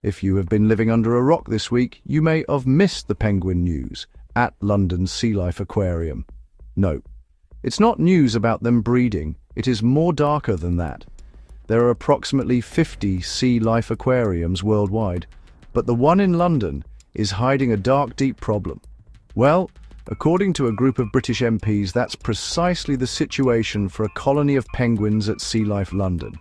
If you have been living under a rock this week, you may have missed the penguin news at London's SeaLife Aquarium. No, it's not news about them breeding, it is more darker than that. There are approximately 50 SeaLife aquariums worldwide, but the one in London is hiding a dark, deep problem. Well, according to a group of British MPs, that's precisely the situation for a colony of penguins at SeaLife London.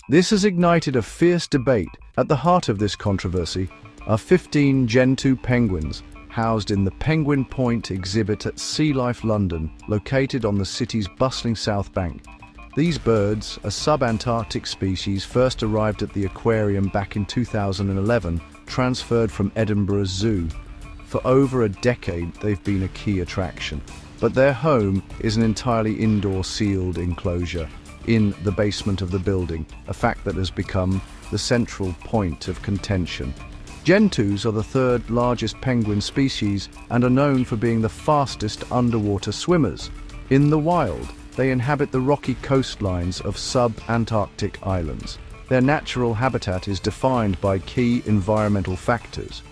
This has ignited a fierce debate. At the heart of this controversy are 15 Gen 2 penguins housed in the Penguin Point exhibit at SeaLife London, located on the city's bustling South Bank. These birds, a sub-Antarctic species, first arrived at the aquarium back in 2011, transferred from Edinburgh Zoo. For over a decade, they've been a key attraction. But their home is an entirely indoor sealed enclosure in the basement of the building, a fact that has become the central point of contention. Gen 2s are the third largest penguin species and are known for being the fastest underwater swimmers. In the wild, they inhabit the rocky coastlines of sub-Antarctic islands. Their natural habitat is defined by key environmental factors.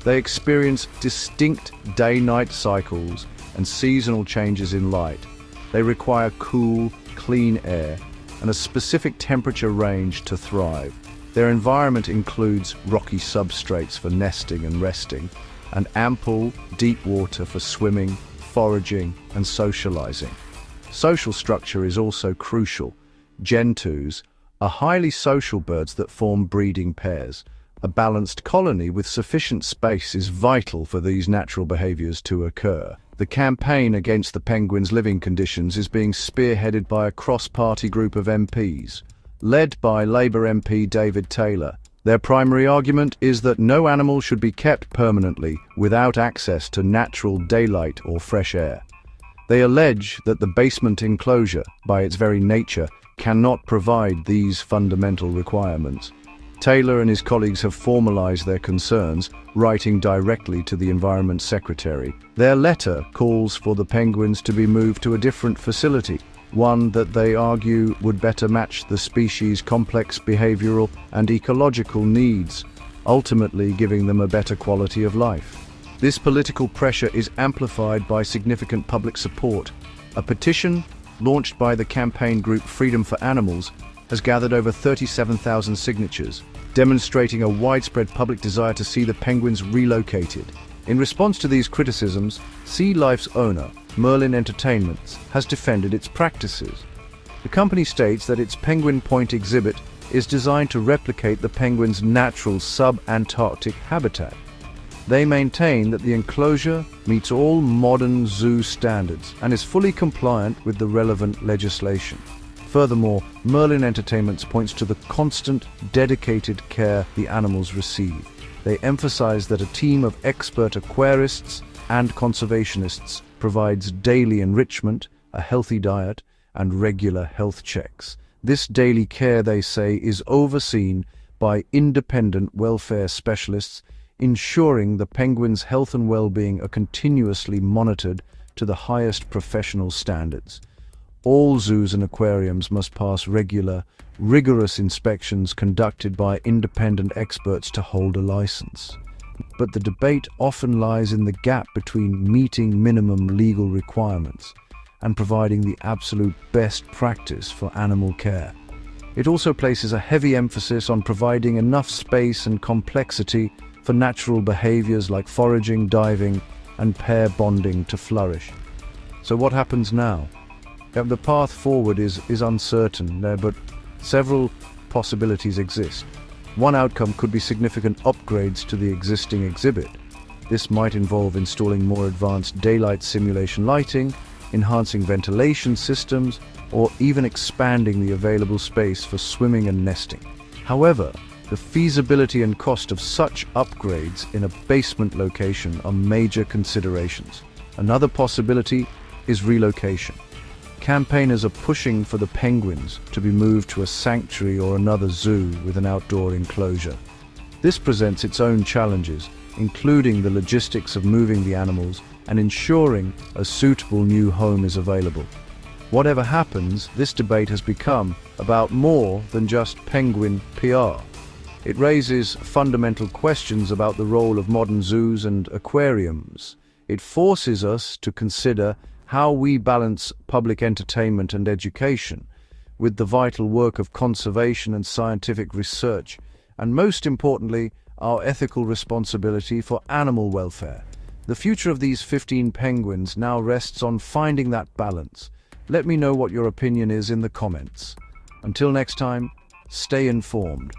They experience distinct day-night cycles and seasonal changes in light. They require cool, clean air and a specific temperature range to thrive. Their environment includes rocky substrates for nesting and resting, and ample, deep water for swimming, foraging, and socializing. Social structure is also crucial. Gen 2s are highly social birds that form breeding pairs. A balanced colony with sufficient space is vital for these natural behaviors to occur. The campaign against the penguins' living conditions is being spearheaded by a cross-party group of MPs, led by Labour MP David Taylor. Their primary argument is that no animal should be kept permanently without access to natural daylight or fresh air. They allege that the basement enclosure, by its very nature, cannot provide these fundamental requirements. Taylor and his colleagues have formalized their concerns, writing directly to the Environment Secretary. Their letter calls for the penguins to be moved to a different facility, one that they argue would better match the species' complex behavioral and ecological needs, ultimately giving them a better quality of life. This political pressure is amplified by significant public support. A petition, launched by the campaign group Freedom for Animals, has gathered over 37,000 signatures, demonstrating a widespread public desire to see the penguins relocated. In response to these criticisms, SeaLife's owner, Merlin Entertainments, has defended its practices. The company states that its Penguin Point exhibit is designed to replicate the penguin's natural sub-Antarctic habitat. They maintain that the enclosure meets all modern zoo standards and is fully compliant with the relevant legislation. Furthermore, Merlin Entertainments points to the constant, dedicated care the animals receive. They emphasize that a team of expert aquarists and conservationists provides daily enrichment, a healthy diet, and regular health checks. This daily care, they say, is overseen by independent welfare specialists, ensuring the penguins' health and well-being are continuously monitored to the highest professional standards. All zoos and aquariums must pass regular, rigorous inspections conducted by independent experts to hold a license. But the debate often lies in the gap between meeting minimum legal requirements and providing the absolute best practice for animal care. It also places a heavy emphasis on providing enough space and complexity for natural behaviors like foraging, diving, and pair bonding to flourish. So what happens now? The path forward is uncertain, but several possibilities exist. One outcome could be significant upgrades to the existing exhibit. This might involve installing more advanced daylight simulation lighting, enhancing ventilation systems, or even expanding the available space for swimming and nesting. However, the feasibility and cost of such upgrades in a basement location are major considerations. Another possibility is relocation. Campaigners are pushing for the penguins to be moved to a sanctuary or another zoo with an outdoor enclosure. This presents its own challenges, including the logistics of moving the animals and ensuring a suitable new home is available. Whatever happens, this debate has become about more than just penguin PR. It raises fundamental questions about the role of modern zoos and aquariums. It forces us to consider how we balance public entertainment and education with the vital work of conservation and scientific research, and most importantly, our ethical responsibility for animal welfare. The future of these 15 penguins now rests on finding that balance. Let me know what your opinion is in the comments. Until next time, stay informed.